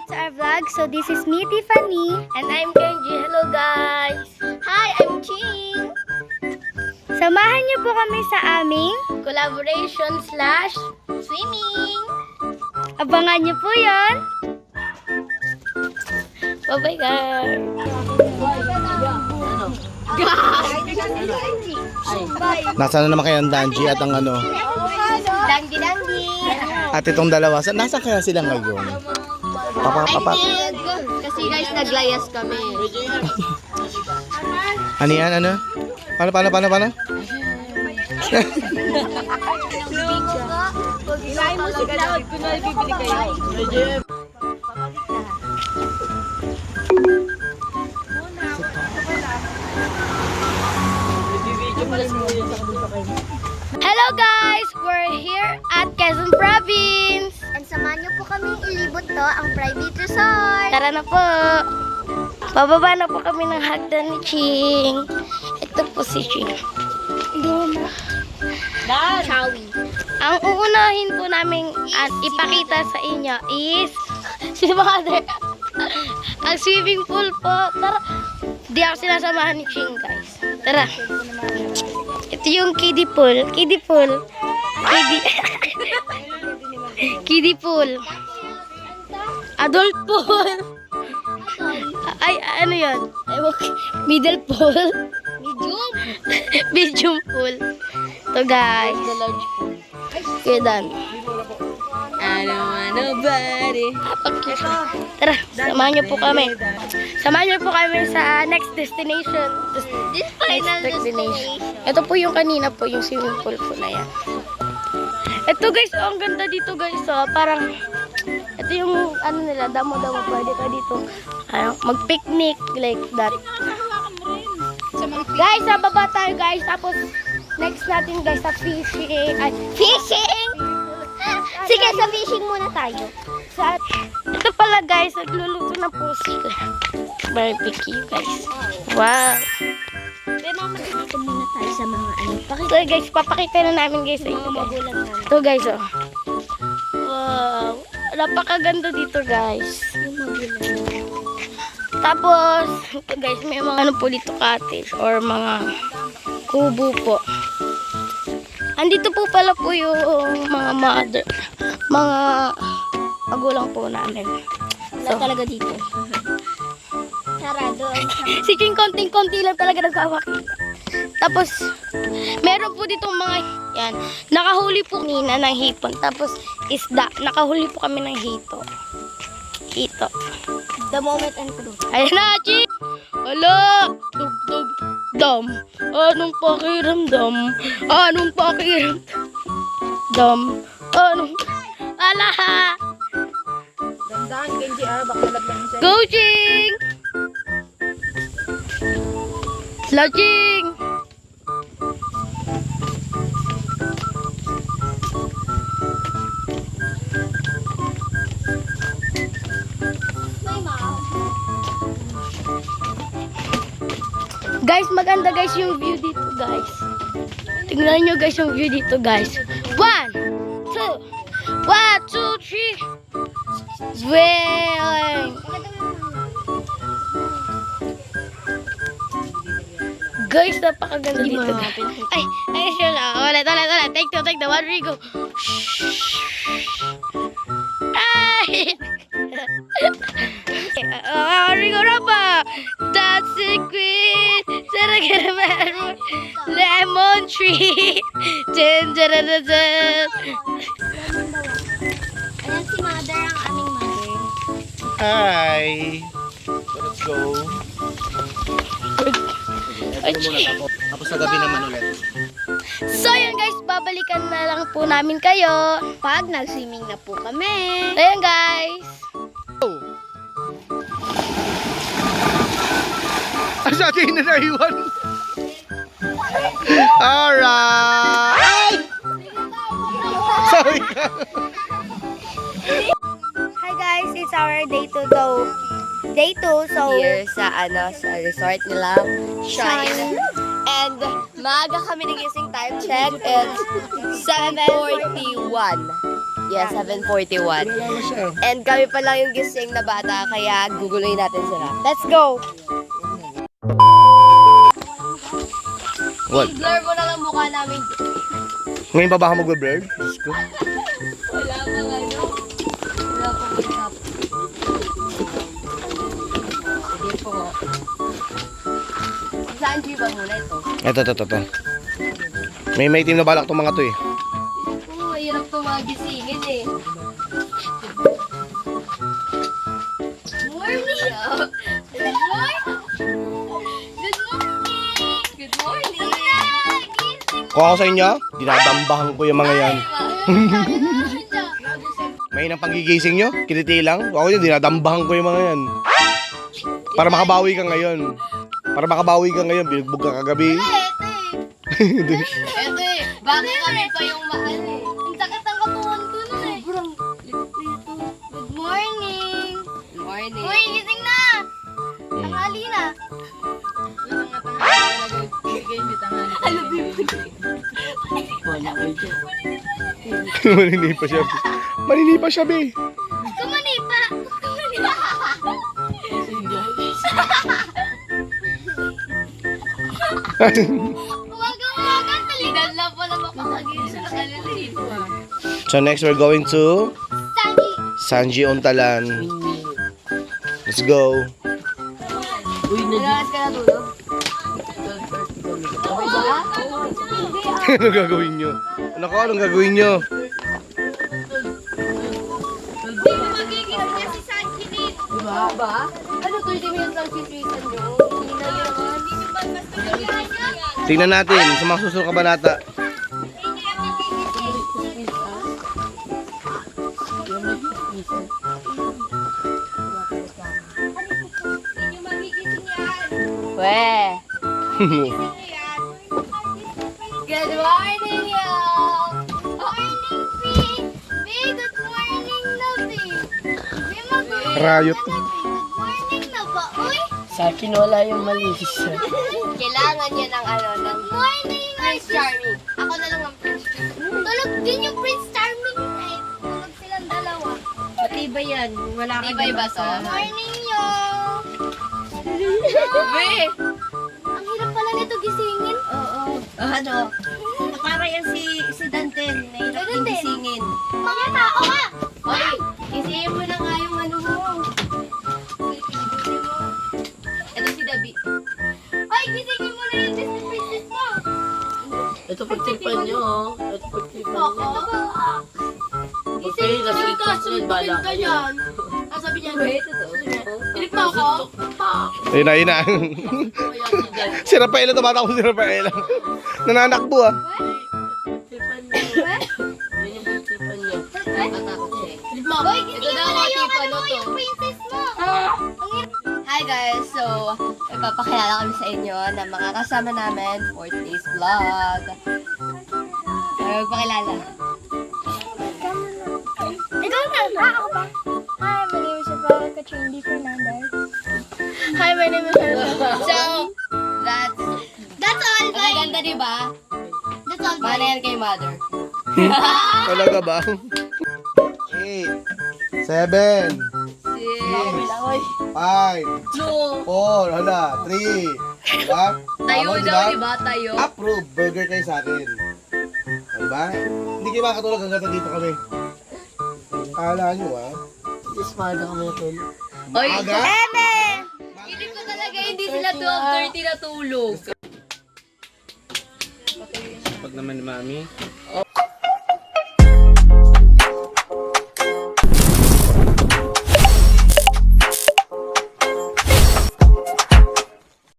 back to our vlog. So this is me, Tiffany. And I'm Kenji. Hello guys! Hi, I'm Ching. Samahan niyo po kami sa aming Collaboration / swimming! abangan niyo po yon. Bye-bye guys! Nasaan na naman kayo ang Danji at ang ano? Danggi-danggi. At itong dalawa, nasaan kaya sila ngayon? Papa. Kasi guys, naglayas kami. Ano yan, ano? Paano? Ilay mo si Cloud kung bibili kayo. Hello guys! We're here at Quezon Province. And samahan niyo po kaming ilibot to ang private resort. Tara na po. Bababa na po kami ng hagdan ni Ching. Ito po si Ching. Chowie. Ang uunahin po namin at ipakita sa inyo is si Mother. Ang swimming pool po. Tara. Di ako sinasamahan ni Ching, guys. Tara. Ito yung kiddie pool. Kiddie pool. Adult pool. Ay, ano yun? Middle pool. Medium pool. Ito, guys. Kaya dan. Nobody. Tara, samahan niyo po kami. Samahan niyo po kami sa next destination. This final destination. Ito po yung kanina po, yung swimming pool po na yan. Ito guys, oh, ang ganda dito guys. Oh, parang, ito yung ano nila, damo-damo. Pwede ka dito mag-picnic like that. Guys, sa baba tayo guys. Tapos, next natin guys sa fishing. Ay, fishing! Sige, sa fishing muna tayo. Ito pala guys, nagluluto na po sila. Barbecue guys. Wow. Pero dito muna tayo sa mga ano. So guys, papakita na namin guys sa inyo guys. Ito guys oh. Wow. Napakaganda dito guys. Tapos, ito guys, may mga ano po dito cottage or mga kubo po. Andito po pala po yung mga mga magulang po namin. Wala talaga dito. Sarado. Si Ching konting-konti lang talaga nagpapakita. Tapos, meron po dito mga, yan, nakahuli po nina ng hipon. Tapos, isda, nakahuli po kami ng hito. Hito. The moment and truth. Ayan na, Ching! Hala! Tugtog! Dam! Anong pakiramdam? Anong pakiramdam? Anong... Ala! Dandahan, Kenji baka lagyan mo Go, Ching! La, Ching! Guys, maganda guys yung view dito, guys. Tingnan nyo guys yung view dito, guys. 1, 2, 3. Zwelling! Guys, napakaganda dito. Ay, siya lang. Ulit. Take two. 1, Rigo. Ay! Rigo Rapa! That's the queen! Lemon tree! Ayan si Mother, ang aming mother. Hi! Let's go. Tapos sa gabi naman ulit. So yun guys, babalikan na lang po namin kayo Pag nag-swimming na po kami. Ayan guys. Sa atin na naiwan. Alright! Sorry ka. Hi guys, it's our day 2 though. Day 2, so Here sa resort nila, Shine. And maaga kami nagising, time check, it's 7:41. Yeah, 7:41. And kami pa lang yung gising na bata, kaya guguluhin natin sila. Let's go! What? Blur mo na lang mukha namin. Ngayon pa ba ako magbe-blur? Diyos ko. Wala pang ano. Wala pang makeup. Sige po. Saan ba muna ito? Ito. May team na balak tong mga to eh. Oo, mahirap ito magisingin eh. Morning! Good morning! Good morning! Good morning! Kung ako sa inyo, dinadambahan ko yung mga yan. May nang pagigising nyo, kiliti lang. Kung ako yun, dinadambahan ko yung mga yan. Para makabawi ka ngayon. Binugbog ka kagabi. Eto eh, bakit kami pa yung mahal eh? Ang sakit ang katawan ko nun eh. Sobrang lito. Good morning! Good morning. Uy, gising na! Tanghali na. Manini pa siya, be. Kumani pa! Kumani pa! Umaga-umaga, talidan lang pala makakagising sa kalilin. So next, we're going to Sanji! Sanji Ontalan. Let's go. Nalakas ka na tulog? Anong gagawin nyo? Anong gagawin nyo? Hindi mo magigising niya si Sanji din. Ba? Ano 30 minutes lang situation nyo? Hindi na yun. Hindi nyo ba basta magigising yan? Tingnan natin sa mga susunod kabanata. Hindi nyo magigising. Hindi nyo magigising yan. Weh. Gising nyo yan. Good morning, y'all! Morning, B! B, good morning na, B! B, mag-morning Rayot. na, B. Good morning na ba? Uy! Sa akin wala yung malis. Kailangan niya ng ano, ng Morning, Prince Charming. Ako na lang ang Prince Charming. Tulog din yung Prince Charming eh. Tulog silang dalawa. Matibay yan. Wala ka Matibay ba to? Morning, yo! Weh! Ang hirap pala nito gisingin. Oo. Ano? Para yan si Danten. Nahirap Ganun din din. gisingin. Mga tao ka! Hoy! Gisingin mo na nga yung ano mo. Ito si Dabi. Ay, gisingin mo na yung Disney princess mo. Ito pagtipan nyo, oh. Ito pagtipan Ako? nyo. Gisingin mo nasa yung kasunod bala ka kayo. yan. Ah, sabi niya, wait. Pilik mo ako? Ayun na. Si Rafaela, tumatakbo si Rafaela. Nananakbo ah. Pagtipan nyo. Yun yung pagtipan nyo. Matakot siya eh. Pilik mo ako? Uy, gisingin mo na yung ano mo, yung princess mo. Ang hirap. Hi guys! So, ipapakilala kami sa inyo na mga kasama namin for today's vlog. Magpakilala. Ikaw na. Ako ba? Hi, my name is Rafaela Catherine D. Fernandez. Hi, my name is So, that's... That's all, Ang ganda diba? That's all, Mana yan kay mother. Talaga ba? 8, 7, 5, 4, 3, diba? Tayo Tama, daw, diba? Tayo. Approve, burger kayo sa akin. Diba? Hindi kayo makakatulog hanggang dito kami. Kala nyo ah. Yes, maaga kami natulog. Oy, Aga? hindi ko talaga hindi sila 12:30 natulog. Pag naman ni Mami.